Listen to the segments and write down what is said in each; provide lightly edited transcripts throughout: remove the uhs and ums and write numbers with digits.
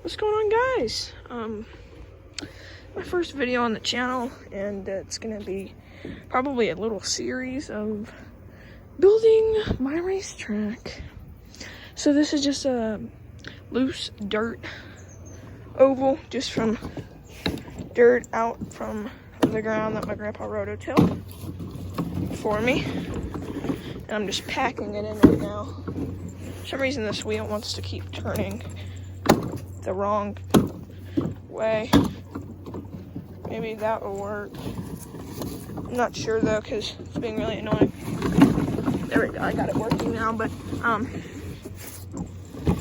What's going on, guys? My first video on the channel, and it's gonna be probably a little series of building my racetrack. So this is just a loose dirt oval, just from dirt out from the ground that my grandpa rototilled for me, and I'm just packing it in right now. For some reason this wheel wants to keep turning the wrong way. Maybe that will work. I'm not sure though, because it's being really annoying. There we go, I got it working now, but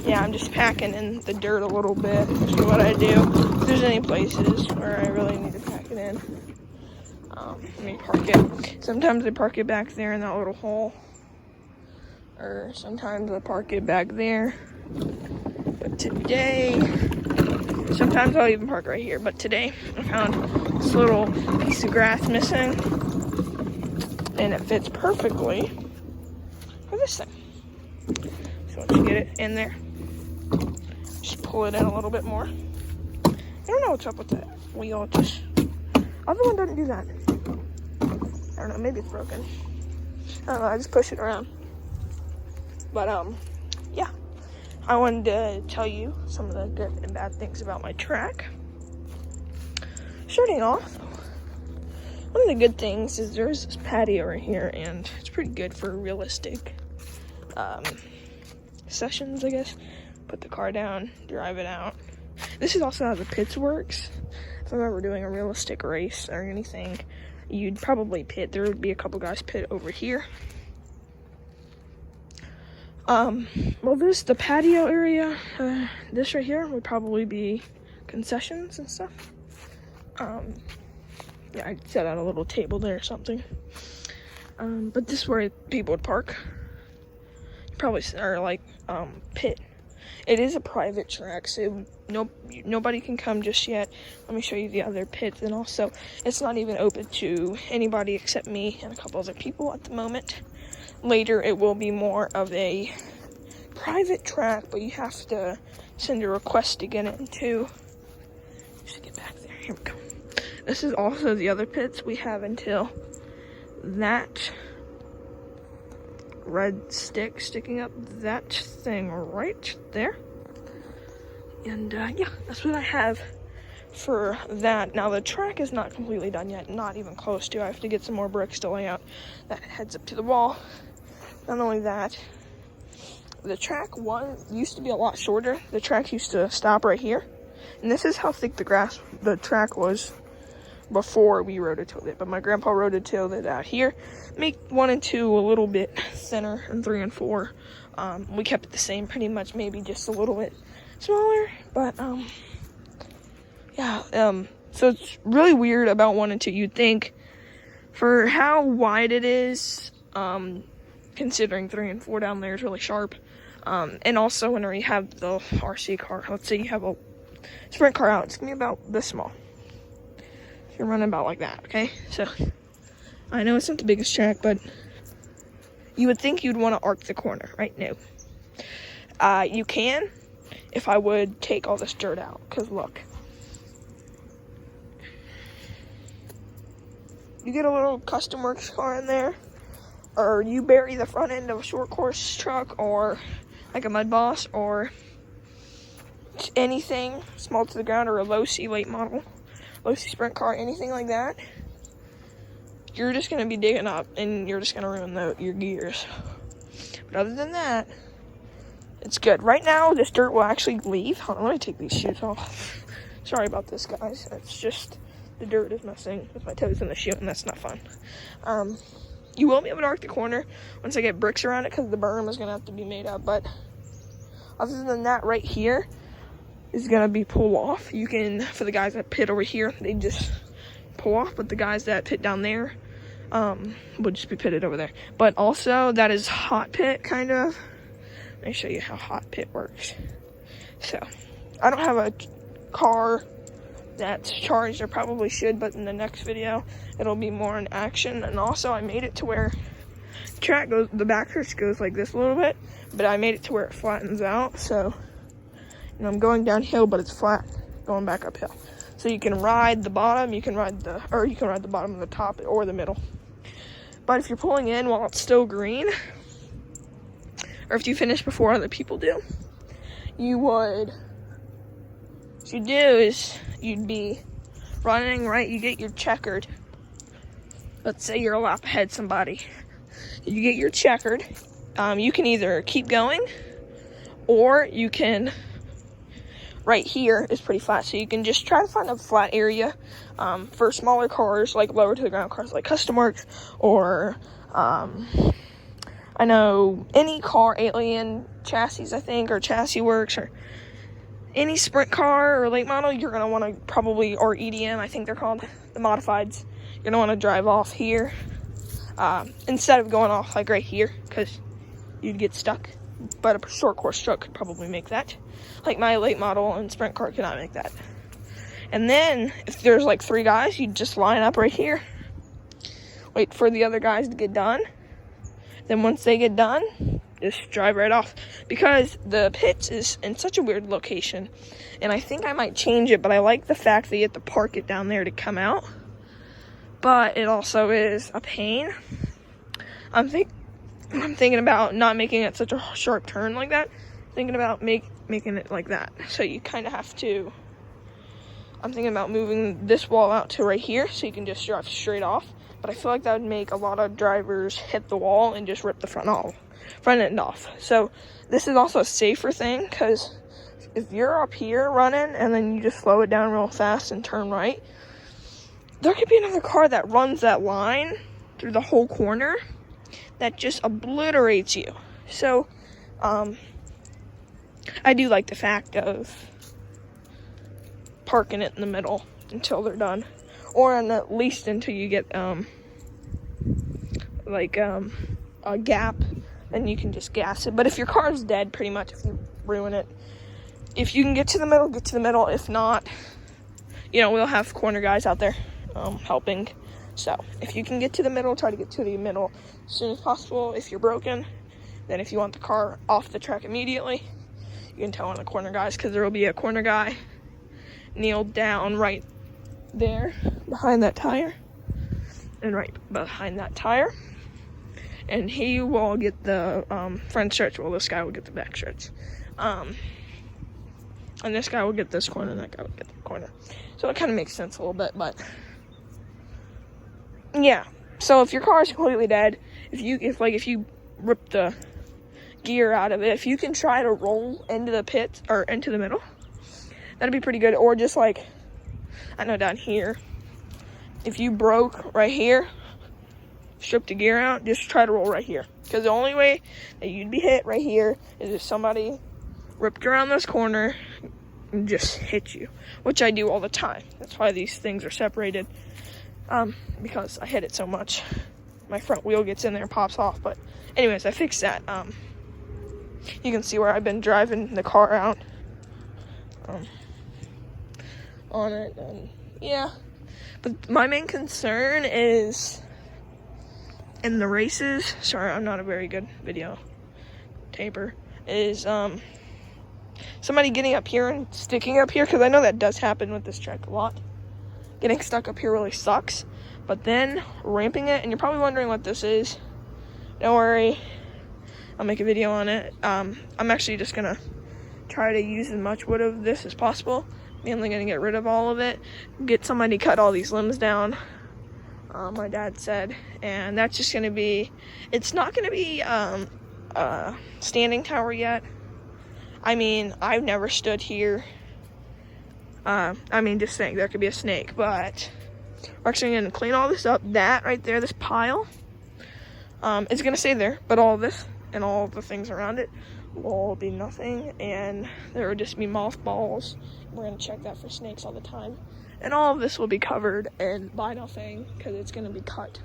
yeah, I'm just packing in the dirt a little bit. That's what I do. If there's any places where I really need to pack it in, let me park it. Sometimes I park it back there in that little hole, or sometimes I park it back there. But today, sometimes I'll even park right here. But today, I found this little piece of grass missing, and it fits perfectly for this thing. So once you get it in there, just pull it in a little bit more. I don't know what's up with that wheel. Just other one doesn't do that. I don't know. Maybe it's broken. I don't know. I just push it around. But yeah. I wanted to tell you some of the good and bad things about my track. Starting off, one of the good things is there's this patio right here, and it's pretty good for realistic sessions, I guess. Put the car down, drive it out. This is also how the pits works. If I'm ever doing a realistic race or anything, you'd probably pit. There would be a couple guys pit over here. Well, the patio area, this right here would probably be concessions and stuff. Yeah, I'd set out a little table there or something. But this is where people would park. Probably, or like, pit. It is a private track, so nobody can come just yet. Let me show you the other pits, and also, it's not even open to anybody except me and a couple other people at the moment. Later, it will be more of a private track, but you have to send a request to get into. Just get back there. Here we go. This is also the other pits. We have until that red stick sticking up that thing right there. And yeah, that's what I have for that. Now the track is not completely done yet, not even close to. I have to get some more bricks to lay out that heads up to the wall. Not only that, the track used to be a lot shorter. The track used to stop right here. And this is how thick the track was before we rototilled it. But my grandpa rototilled it out here. Make 1 and 2 a little bit thinner, and 3 and 4. We kept it the same pretty much, maybe just a little bit smaller. But yeah, so it's really weird about 1 and 2. You'd think for how wide it is, considering 3 and 4 down there is really sharp. And also whenever you have the RC car, let's say you have a sprint car out, it's gonna be about this small. So you're running about like that, okay? So I know it's not the biggest track, but you would think you'd want to arc the corner, right? No. You can, if I would take all this dirt out, because look. You get a little custom works car in there, or you bury the front end of a short course truck, or like a mud boss, or anything small to the ground, or a low C late model, low C sprint car, anything like that. You're just gonna be digging up, and you're just gonna ruin your gears. But other than that, it's good. Right now, this dirt will actually leave. Hold on, let me take these shoes off. Sorry about this, guys. It's just the dirt is messing with my toes in the shoe, and that's not fun. You won't be able to arc the corner once I get bricks around it, because the berm is going to have to be made up. But other than that, right here is going to be pull off. You can, for the guys that pit over here, they just pull off. But the guys that pit down there would just be pitted over there. But also, that is hot pit, kind of. Let me show you how hot pit works. So, I don't have a car that's charged. I probably should, but in the next video it'll be more in action. And also I made it to where the backstretch goes like this a little bit, but I made it to where it flattens out, so and I'm going downhill, but it's flat, going back uphill. So you can ride the bottom, you can ride the bottom of the top or the middle. But if you're pulling in while it's still green, or if you finish before other people do, what you'd do is you'd be running, right? You get your checkered. Let's say you're a lap ahead somebody. You get your checkered. You can either keep going, or you can, right here is pretty flat, so you can just try to find a flat area for smaller cars, like lower to the ground cars like Custom Works, or I know any car, Alien Chassis, I think, or Chassis Works, or any sprint car or late model, you're going to want to probably, or EDM, I think they're called, the modifieds, you're going to want to drive off here instead of going off like right here, because you'd get stuck. But a short course truck could probably make that. Like my late model and sprint car could not make that. And then if there's like 3 guys, you just line up right here, wait for the other guys to get done. Then once they get done, just drive right off, because the pits is in such a weird location, and I think I might change it, but I like the fact that you have to park it down there to come out, but it also is a pain. I'm thinking about not making it such a sharp turn like that, thinking about making it like that, so you kind of have to, I'm thinking about moving this wall out to right here, so you can just drive straight off. But I feel like that would make a lot of drivers hit the wall and just rip the front end off. So this is also a safer thing, because if you're up here running and then you just slow it down real fast and turn right, there could be another car that runs that line through the whole corner that just obliterates you. So I do like the fact of parking it in the middle until they're done. Or at least until you get a gap, then you can just gas it. But if your car's dead, pretty much, if you ruin it, if you can get to the middle, get to the middle. If not, we'll have corner guys out there helping. So if you can get to the middle, try to get to the middle as soon as possible. If you're broken, then if you want the car off the track immediately, you can tell one of the corner guys, because there will be a corner guy kneeled down right there behind that tire, and he will get the front stretch, while this guy will get the back stretch, and this guy will get this corner and that guy will get the corner. So it kind of makes sense a little bit, but yeah. So if your car is completely dead, if you rip the gear out of it, if you can try to roll into the pit or into the middle, that'd be pretty good. Or just like, I know down here, if you broke right here, strip the gear out, just try to roll right here. Because the only way that you'd be hit right here is if somebody ripped around this corner and just hit you, which I do all the time. That's why these things are separated, because I hit it so much. My front wheel gets in there and pops off. But anyways, I fixed that. You can see where I've been driving the car out on it, and yeah. But my main concern is in the races, sorry, I'm not a very good video taper, is somebody getting up here and sticking up here, because I know that does happen with this track a lot. Getting stuck up here really sucks, but then ramping it, and you're probably wondering what this is. Don't worry, I'll make a video on it. I'm actually just gonna try to use as much wood of this as possible. Mainly gonna get rid of all of it, get somebody to cut all these limbs down, my dad said, and that's just gonna be, it's not gonna be a standing tower yet. I mean, I've never stood here. Just saying, there could be a snake, but we're actually gonna clean all this up. That right there, this pile, it's gonna stay there, but all this and all the things around it will be nothing, and there will just be mothballs. We're gonna check that for snakes all the time, and all of this will be covered in vinyl thing, because it's gonna be cut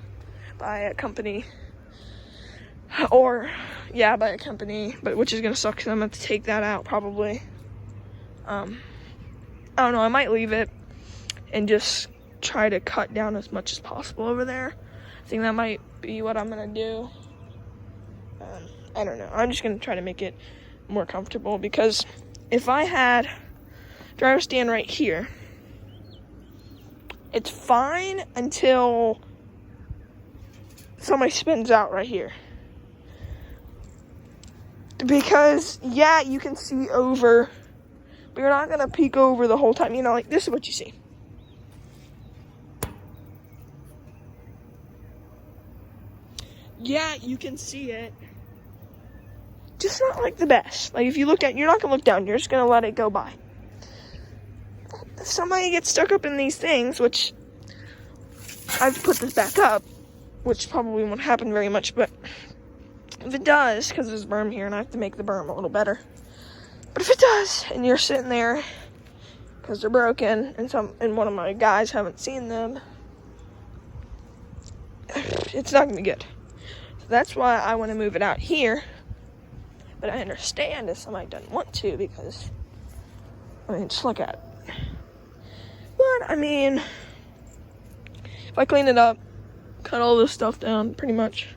by a company, but which is gonna suck, because I'm gonna have to take that out probably. I don't know, I might leave it and just try to cut down as much as possible over there. I think that might be what I'm gonna do. I don't know, I'm just gonna try to make it more comfortable, because if I had driver stand right here, it's fine until somebody spins out right here. Because, yeah, you can see over, but you're not going to peek over the whole time. You know, like, this is what you see. Yeah, you can see it. Just not like the best. Like, if you look at, you're not going to look down. You're just going to let it go by. If somebody gets stuck up in these things, which I have to put this back up, which probably won't happen very much, but if it does, because there's a berm here and I have to make the berm a little better. But if it does, and you're sitting there because they're broken, and one of my guys haven't seen them, it's not going to be good. So that's why I want to move it out here. But I understand if somebody doesn't want to, because, I mean, just look at it. But, I mean, if I clean it up, cut all this stuff down, pretty much,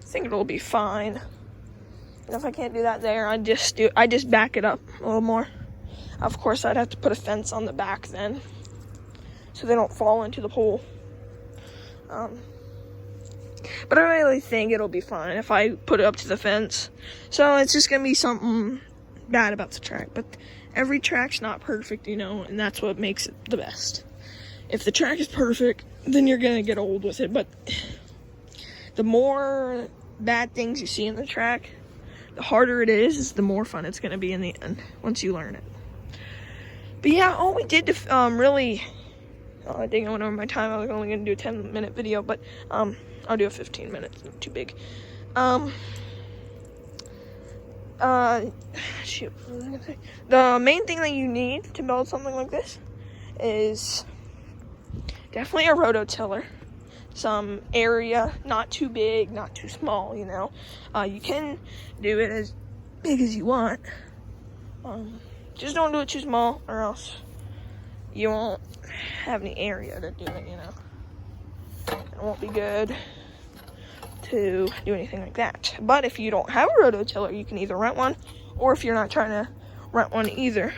I think it'll be fine. And if I can't do that there, I just back it up a little more. Of course, I'd have to put a fence on the back then, so they don't fall into the pool. But I really think it'll be fine if I put it up to the fence. So it's just gonna be something bad about the track, but every track's not perfect, you know, and that's what makes it the best. If the track is perfect, then you're gonna get old with it, but the more bad things you see in the track, the harder it is the more fun it's gonna be in the end, once you learn it. But yeah, all we did to really, I think I went over my time. I was only gonna do a 10-minute video, but I'll do a 15 minutes, not too big. Shoot, what was I gonna say? The main thing that you need to build something like this is definitely a rototiller. Some area, not too big, not too small, you know. You can do it as big as you want. Just don't do it too small, or else you won't have any area to do it, you know. It won't be good to do anything like that. But if you don't have a rototiller, you can either rent one, or if you're not trying to rent one either,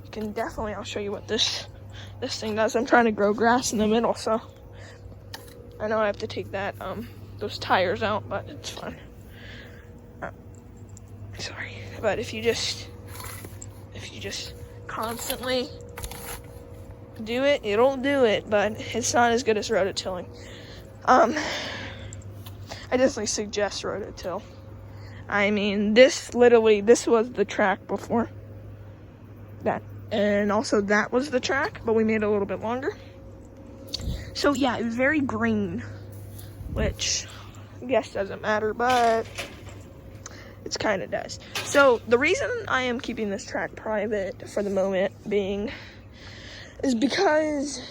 you can definitely, I'll show you what this thing does. I'm trying to grow grass in the middle, so I know I have to take that those tires out, but it's fine. Sorry, but if you just constantly do it, it'll do it, but it's not as good as rototilling. I definitely suggest rototill. I mean, this was the track before that, and also that was the track, but we made it a little bit longer. So yeah, it was very green, which I guess doesn't matter, but it kind of does. So the reason I am keeping this track private for the moment being is because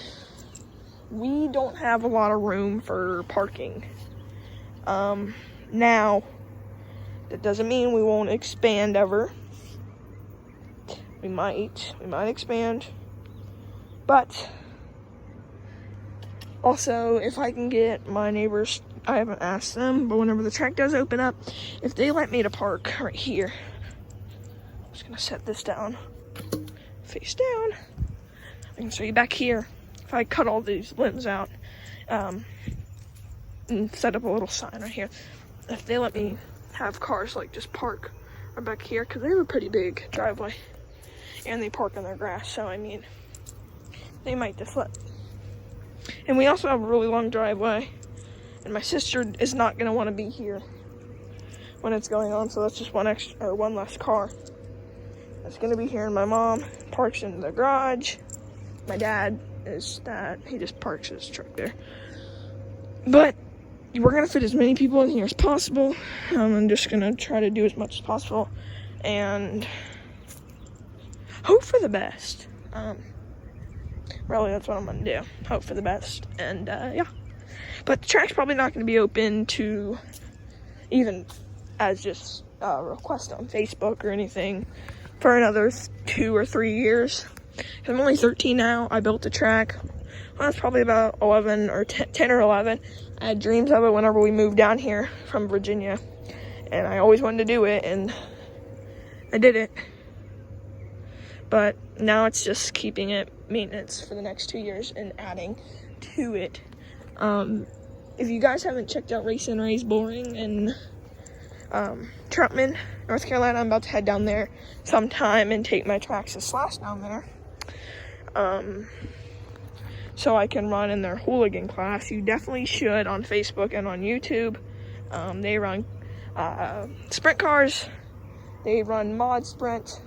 we don't have a lot of room for parking. Now, that doesn't mean we won't expand ever. We might expand, but also, if I can get my neighbors, I haven't asked them, but whenever the track does open up, if they let me to park right here, I'm just gonna set this down, face down. I can show you back here. If I cut all these limbs out, and set up a little sign right here, if they let me have cars like just park right back here, because they have a pretty big driveway, and they park in their grass, so I mean, they might just let. And we also have a really long driveway, and my sister is not gonna want to be here when it's going on, so that's just one less car that's gonna be here. And my mom parks in the garage. My dad he just parks his truck there. But we're gonna fit as many people in here as possible. I'm just gonna try to do as much as possible and hope for the best. Really, that's what I'm gonna do. Hope for the best, and yeah. But the track's probably not gonna be open to even as just a request on Facebook or anything for another 2 or 3 years. I'm only 13 now. I built the track when I was probably about 11 or 10 or 11. I had dreams of it whenever we moved down here from Virginia, and I always wanted to do it. And I did it. But now it's just keeping it maintenance for the next 2 years and adding to it. If you guys haven't checked out Race and Race Boring in Troutman, North Carolina, I'm about to head down there sometime and take my tracks to Slash down there. So I can run in their hooligan class. You definitely should on Facebook and on YouTube. They run sprint cars. They run mod sprint.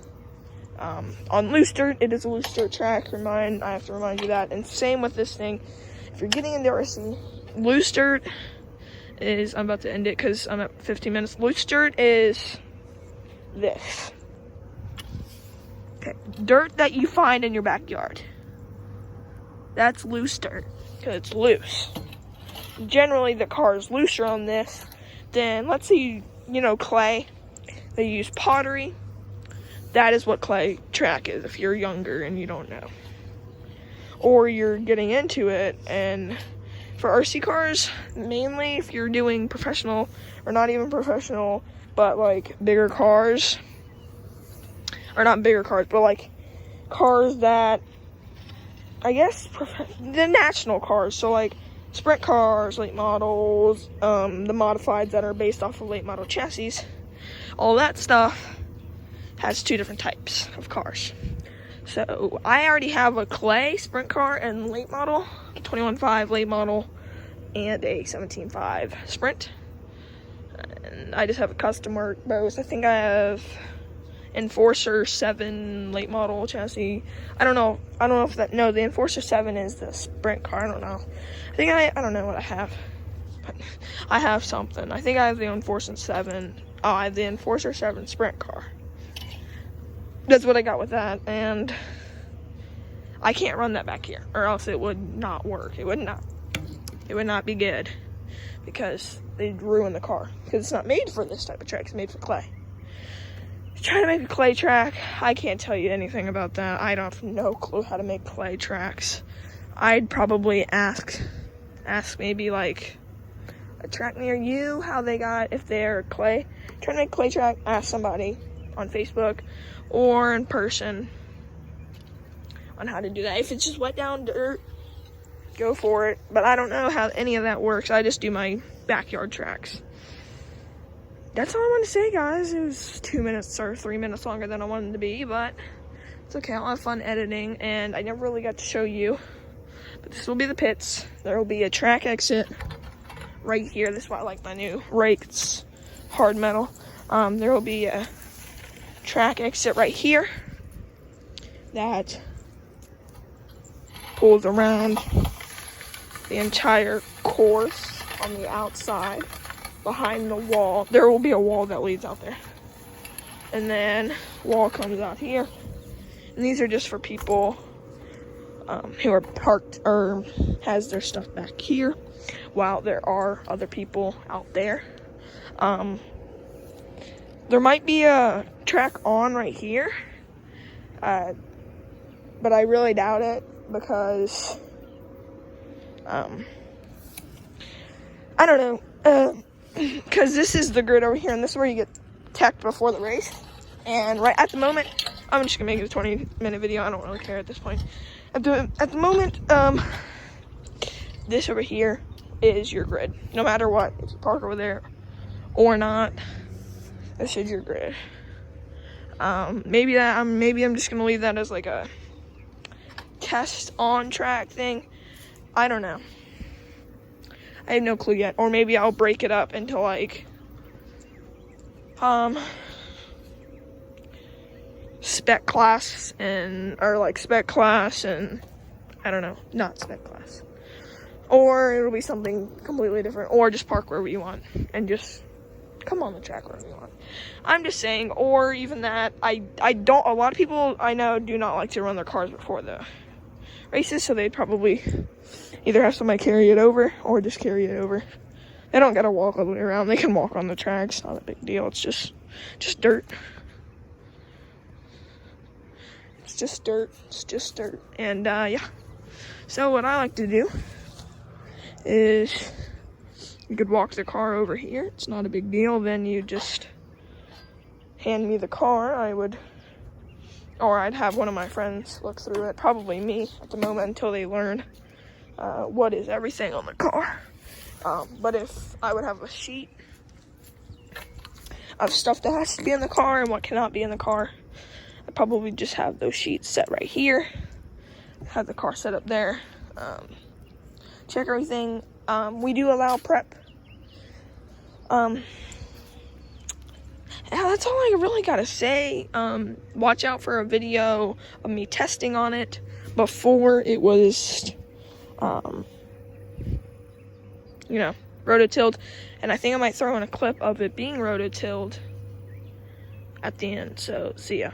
On loose dirt, it is a loose dirt track. I have to remind you that. And same with this thing. If you're getting into RC, loose dirt is, I'm about to end it because I'm at 15 minutes. Loose dirt is this. Okay, dirt that you find in your backyard. That's loose dirt because it's loose. Generally, the car is looser on this than, let's say, you know, clay. They use pottery. That is what clay track is if you're younger and you don't know. Or you're getting into it, and for RC cars, mainly if you're doing professional, or not even professional, but like bigger cars, or not bigger cars, but like cars that, I guess, the national cars, so like sprint cars, late models, the modifieds that are based off of late model chassis, all that stuff has 2 different types of cars. So I already have a clay sprint car and late model, 21.5 late model, and a 17.5 sprint. And I just have a custom work both. I think I have Enforcer 7 late model chassis. I don't know if that, no, the Enforcer 7 is the sprint car. I don't know. I don't know what I have. But I have something. I think I have the Enforcer 7. Oh, I have the Enforcer 7 sprint car. That's what I got with that, and I can't run that back here, or else it would not work. It would not be good, because they'd ruin the car, because it's not made for this type of track. It's made for clay. Trying to make a clay track, I can't tell you anything about that. I don't have no clue how to make clay tracks. I'd probably ask maybe like a track near you how they got, if they're clay. Trying to make a clay track, ask somebody on Facebook or in person on how to do that. If it's just wet down dirt, go for it. But I don't know how any of that works. I just do my backyard tracks. That's all I want to say, guys. It was 2 minutes or 3 minutes longer than I wanted to be, but it's okay. I'll have fun editing, and I never really got to show you. But this will be the pits. There will be a track exit right here. This is why I like my new rake. It's hard metal. There will be a track exit right here that pulls around the entire course on the outside behind the wall. There will be a wall that leads out there, and then wall comes out here, and these are just for people who are parked or has their stuff back here, while there are other people out there. There might be a track on right here, but I really doubt it, because I don't know, because this is the grid over here, and this is where you get teched before the race. And right at the moment, I'm just gonna make it a 20-minute video. I don't really care at this point. At the moment, this over here is your grid. No matter what, if you park over there or not, this is your grid. Maybe I'm just gonna leave that as like a test on track thing. I don't know. I have no clue yet. Or maybe I'll break it up into like spec class and spec class and I don't know, not spec class. Or it'll be something completely different, or just park wherever you want and just come on the track wherever you want. I'm just saying, or even that, a lot of people I know do not like to run their cars before the races, so they'd probably either have somebody carry it over or just carry it over. They don't gotta walk all the way around. They can walk on the track. It's not a big deal. It's just dirt. It's just dirt. It's just dirt. And yeah. So what I like to do is you could walk the car over here. It's not a big deal. Then you just hand me the car, I'd have one of my friends look through it, probably me at the moment, until they learn what is everything on the car. But if I would have a sheet of stuff that has to be in the car and what cannot be in the car, I'd probably just have those sheets set right here, have the car set up there, check everything. We do allow prep. Yeah, that's all I really gotta say. Watch out for a video of me testing on it before it was, rototilled. And I think I might throw in a clip of it being rototilled at the end. So, see ya.